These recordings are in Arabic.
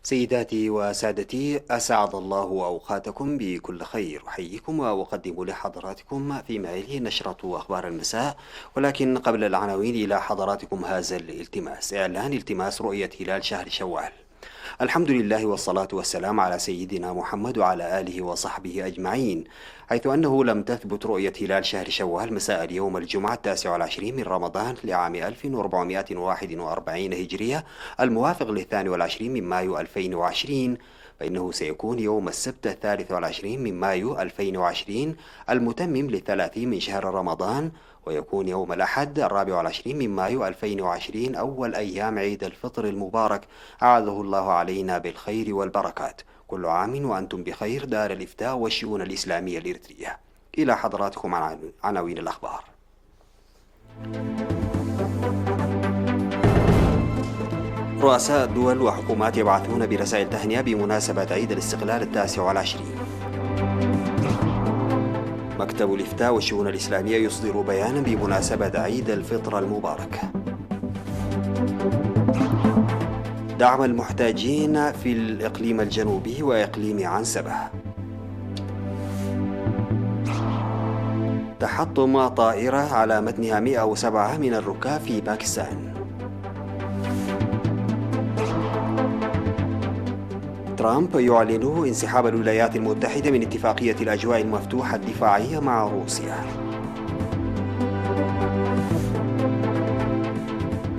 سيداتي وسادتي، أسعد الله أوقاتكم بكل خير. أحييكم وأقدم لحضراتكم فيما يلي نشرة أخبار المساء، ولكن قبل العناوين إلى حضراتكم هذا الالتماس: إعلان التماس رؤية هلال شهر شوال. الحمد لله والصلاة والسلام على سيدنا محمد وعلى آله وصحبه أجمعين، حيث أنه لم تثبت رؤية هلال شهر شوال مساء اليوم الجمعة 29 من رمضان لعام 1441 هجرية، الموافق ل22 من مايو 2020، فإنه سيكون يوم السبت 23 من مايو 2020 المتمم ل30 من شهر رمضان، ويكون يوم الأحد 24 من مايو 2020 أول أيام عيد الفطر المبارك، أعاده الله علينا بالخير والبركات. كل عام وأنتم بخير. دار الإفتاء والشؤون الإسلامية الإريترية. إلى حضراتكم عناوين الأخبار. رؤساء دول وحكومات يبعثون برسائل تهنئة بمناسبة عيد الاستقلال 29. مكتب الإفتاء والشؤون الإسلامية يصدر بيانا بمناسبة عيد الفطر المبارك. دعم المحتاجين في الإقليم الجنوبي وإقليم عنسبة. تحطم طائرة على متنها 107 من الركاب في باكستان. ترامب يعلن انسحاب الولايات المتحدة من اتفاقية الأجواء المفتوحة الدفاعية مع روسيا.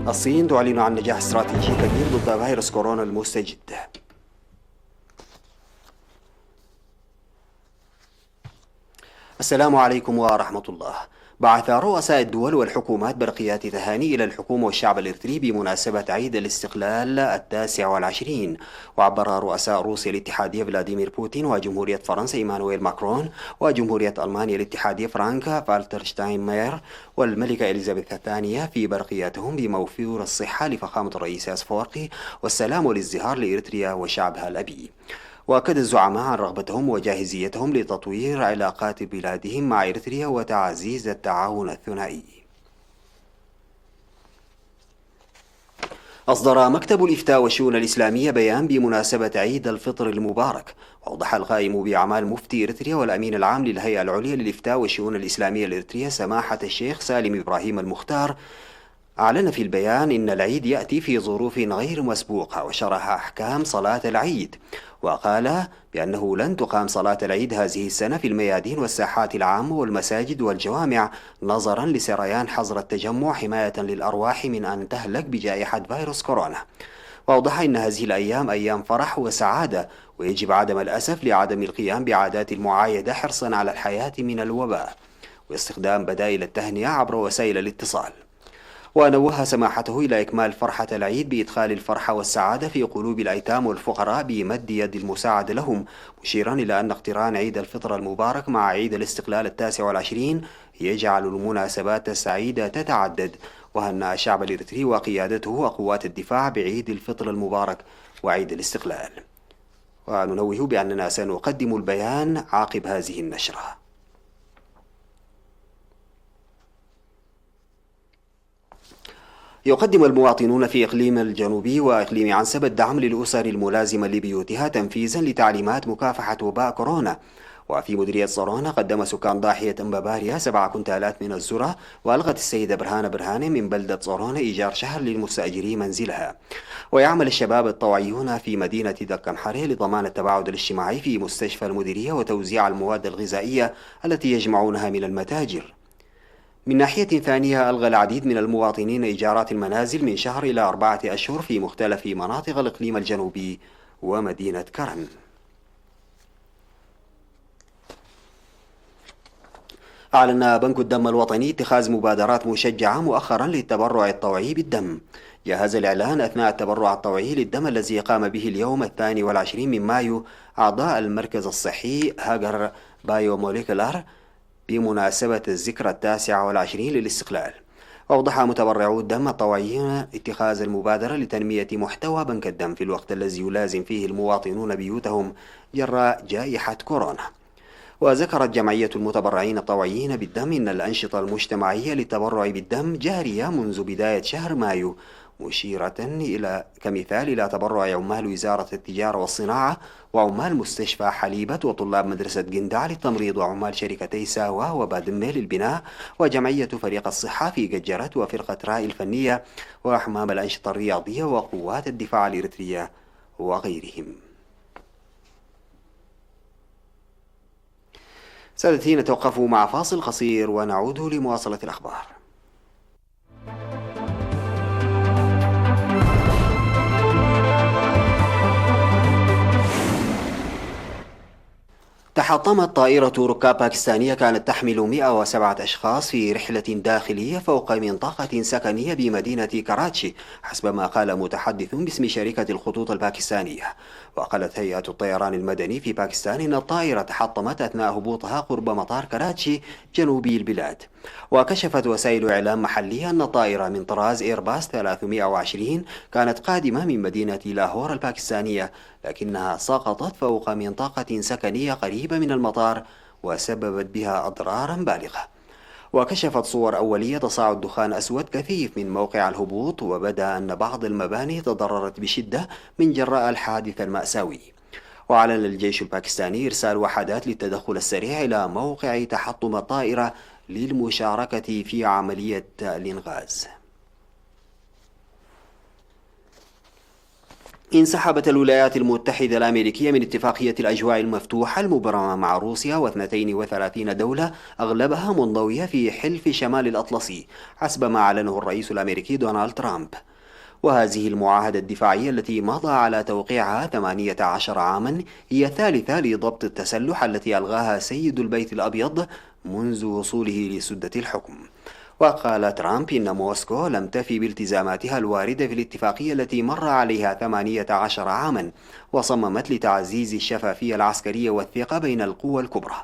الصين تعلن عن نجاح استراتيجي كبير ضد فيروس كورونا المستجد. السلام عليكم ورحمة الله. بعث رؤساء الدول والحكومات برقيات تهاني إلى الحكومة والشعب الإريتري بمناسبة عيد الاستقلال 29. وعبر رؤساء روسيا الاتحادية فلاديمير بوتين وجمهورية فرنسا إيمانويل ماكرون وجمهورية ألمانيا الاتحادية فرانك فالتر شتاينماير والملكة إليزابيث الثانية في برقياتهم بموفور الصحة لفخامة الرئيس أفورقي والسلام والازدهار لإريتريا وشعبها الأبي. وأكد الزعماء عن رغبتهم وجاهزيتهم لتطوير علاقات بلادهم مع إريتريا وتعزيز التعاون الثنائي. أصدر مكتب الإفتاء والشؤون الإسلامية بيان بمناسبة عيد الفطر المبارك، وأوضح القائم بأعمال مفتي إريتريا والأمين العام للهيئة العليا للإفتاء والشؤون الإسلامية الإريترية سماحة الشيخ سالم إبراهيم المختار، أعلن في البيان إن العيد يأتي في ظروف غير مسبوقة، وشرح أحكام صلاة العيد، وقال بأنه لن تقام صلاة العيد هذه السنة في الميادين والساحات العامة والمساجد والجوامع نظرا لسريان حظر التجمع حماية للأرواح من أن تهلك بجائحة فيروس كورونا. وأوضح أن هذه الأيام أيام فرح وسعادة، ويجب عدم الأسف لعدم القيام بعادات المعايدة حرصا على الحياة من الوباء واستخدام بدائل التهنئة عبر وسائل الاتصال. ونوه سماحته إلى إكمال فرحة العيد بإدخال الفرحة والسعادة في قلوب الأيتام والفقراء بمد يد المساعدة لهم، مشيرا إلى أن اقتران عيد الفطر المبارك مع عيد الاستقلال 29 يجعل المناسبات السعيدة تتعدد. وهنأ الشعب الإريتري وقيادته وقوات الدفاع بعيد الفطر المبارك وعيد الاستقلال. وننوه بأننا سنقدم البيان عقب هذه النشرة. يقدم المواطنون في إقليم الجنوبي وإقليم عنسبة الدعم للأسر الملازمة لبيوتها تنفيذا لتعليمات مكافحة وباء كورونا. وفي مديرية صرونة قدم سكان ضاحية أمباباريا 7 كنتالات من الذرة، وألغت السيدة برهانة من بلدة صرونة إيجار شهر للمستأجري منزلها. ويعمل الشباب الطوعيون في مدينة دكن حري لضمان التباعد الاجتماعي في مستشفى المديرية وتوزيع المواد الغذائية التي يجمعونها من المتاجر. من ناحية ثانية، ألغى العديد من المواطنين إيجارات المنازل من شهر إلى 4 أشهر في مختلف مناطق الإقليم الجنوبي ومدينة كرن. أعلن بنك الدم الوطني اتخاذ مبادرات مشجعة مؤخرا للتبرع الطوعي بالدم. جهز الإعلان أثناء التبرع الطوعي للدم الذي قام به اليوم 22 من مايو أعضاء المركز الصحي هاجر بايوموليكولار بمناسبة الذكرى 29 للاستقلال. أوضح متبرعو الدم الطوعيين اتخاذ المبادرة لتنمية محتوى بنك الدم في الوقت الذي يلازم فيه المواطنون بيوتهم جراء جائحة كورونا. وذكرت جمعية المتبرعين الطوعيين بالدم إن الأنشطة المجتمعية للتبرع بالدم جارية منذ بداية شهر مايو، مشيرة كمثال إلى تبرع عمال وزارة التجارة والصناعة وعمال مستشفى حليبة وطلاب مدرسة جندع للتمريض وعمال شركتي ساوا وبادمي للبناء وجمعية فريق الصحة في ججرة وفرقة رائي الفنية وأحمام الأنشطة الرياضية وقوات الدفاع الإريترية وغيرهم. سادتي، نتوقف مع فاصل قصير ونعود لمواصلة الأخبار. تحطمت طائرة ركاب باكستانية كانت تحمل 107 أشخاص في رحلة داخلية فوق منطقة سكنية بمدينة كراتشي حسب ما قال متحدث باسم شركة الخطوط الباكستانية. وقالت هيئة الطيران المدني في باكستان إن الطائرة تحطمت أثناء هبوطها قرب مطار كراتشي جنوبي البلاد. وكشفت وسائل إعلام محلية أن الطائرة من طراز إيرباص 320 كانت قادمة من مدينة لاهور الباكستانية، لكنها سقطت فوق منطقة سكنية قريبة من المطار وسببت بها أضرارا بالغة. وكشفت صور أولية تصاعد دخان أسود كثيف من موقع الهبوط، وبدا أن بعض المباني تضررت بشدة من جراء الحادث المأساوي. وأعلن الجيش الباكستاني إرسال وحدات للتدخل السريع إلى موقع تحطم الطائرة للمشاركة في عملية الإنقاذ. انسحبت الولايات المتحدة الأمريكية من اتفاقية الأجواء المفتوحة المبرمة مع روسيا و32 دولة أغلبها منضوية في حلف شمال الأطلسي حسب ما أعلنه الرئيس الأمريكي دونالد ترامب. وهذه المعاهدة الدفاعية التي مضى على توقيعها 18 عاما هي الثالثة لضبط التسلح التي ألغاها سيد البيت الأبيض منذ وصوله لسدة الحكم. وقال ترامب إن موسكو لم تفي بالتزاماتها الواردة في الاتفاقية التي مر عليها 18 عاما، وصممت لتعزيز الشفافية العسكرية والثقة بين القوى الكبرى.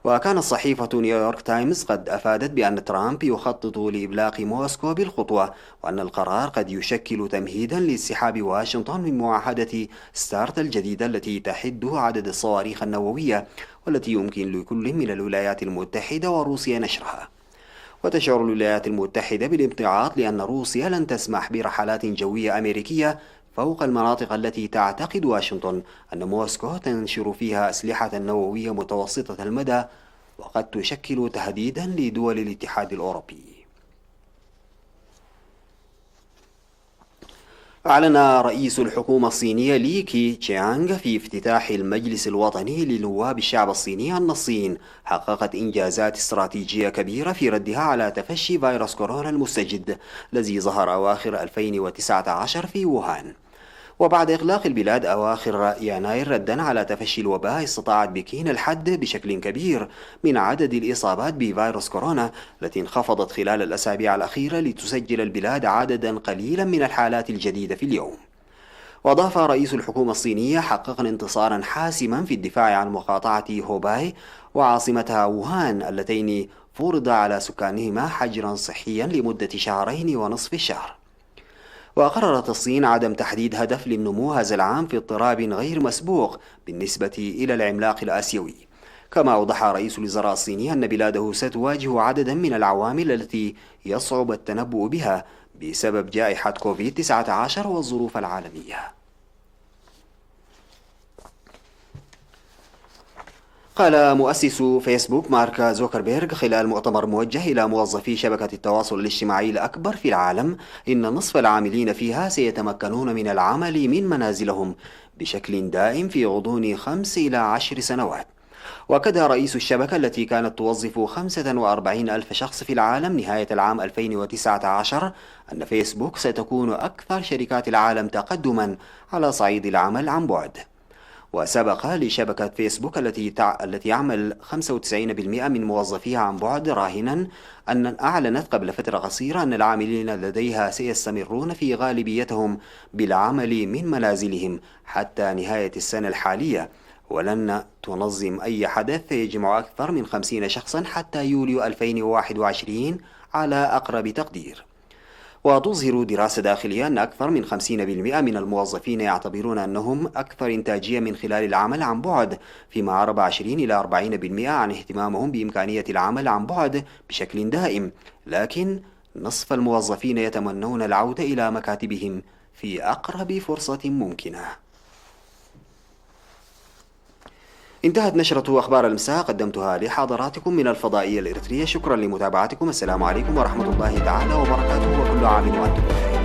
وكانت صحيفة نيويورك تايمز قد أفادت بأن ترامب يخطط لإبلاغ موسكو بالخطوة، وأن القرار قد يشكل تمهيدا لانسحاب واشنطن من معاهدة ستارت الجديدة التي تحد عدد الصواريخ النووية والتي يمكن لكل من الولايات المتحدة وروسيا نشرها. وتشعر الولايات المتحدة بالامتعاض لأن روسيا لن تسمح برحلات جوية أمريكية فوق المناطق التي تعتقد واشنطن أن موسكو تنشر فيها أسلحة نووية متوسطة المدى وقد تشكل تهديدا لدول الاتحاد الأوروبي. أعلن رئيس الحكومة الصينية لي كي تشيانغ في افتتاح المجلس الوطني لنواب الشعب الصيني أن الصين حققت إنجازات استراتيجية كبيرة في ردها على تفشي فيروس كورونا المستجد الذي ظهر أواخر 2019 في ووهان. وبعد إغلاق البلاد أواخر يناير ردا على تفشي الوباء، استطاعت بكين الحد بشكل كبير من عدد الإصابات بفيروس كورونا التي انخفضت خلال الأسابيع الأخيرة لتسجل البلاد عددا قليلا من الحالات الجديدة في اليوم. وأضاف رئيس الحكومة الصينية: حققنا انتصارا حاسما في الدفاع عن مقاطعة هوباي وعاصمتها ووهان اللتين فرض على سكانهما حجرا صحيا لمدة 2.5 شهر. وقررت الصين عدم تحديد هدف للنمو هذا العام في اضطراب غير مسبوق بالنسبة إلى العملاق الآسيوي. كما أوضح رئيس الوزراء الصيني أن بلاده ستواجه عددا من العوامل التي يصعب التنبؤ بها بسبب جائحة كوفيد-19 والظروف العالمية. قال مؤسس فيسبوك مارك زوكربيرغ خلال مؤتمر موجه إلى موظفي شبكة التواصل الاجتماعي الأكبر في العالم إن نصف العاملين فيها سيتمكنون من العمل من منازلهم بشكل دائم في غضون 5 إلى 10 سنوات. وأكد رئيس الشبكة التي كانت توظف 45 ألف شخص في العالم نهاية العام 2019 أن فيسبوك ستكون أكثر شركات العالم تقدما على صعيد العمل عن بعد. وسبق لشبكة فيسبوك التي يعمل 95% من موظفيها عن بعد راهنا أن أعلنت قبل فترة قصيرة أن العاملين لديها سيستمرون في غالبيتهم بالعمل من منازلهم حتى نهاية السنة الحالية، ولن تنظم أي حدث يجمع أكثر من 50 شخصا حتى يوليو 2021 على أقرب تقدير. وتظهر دراسة داخلية أن أكثر من 50% من الموظفين يعتبرون أنهم أكثر إنتاجية من خلال العمل عن بعد، فيما عرب 20 إلى 40% عن اهتمامهم بإمكانية العمل عن بعد بشكل دائم، لكن نصف الموظفين يتمنون العودة إلى مكاتبهم في أقرب فرصة ممكنة. انتهت نشرة أخبار المساء، قدمتها لحضراتكم من الفضائية الإريترية. شكرا لمتابعتكم. السلام عليكم ورحمة الله تعالى وبركاته، وكل عام وأنتم بخير.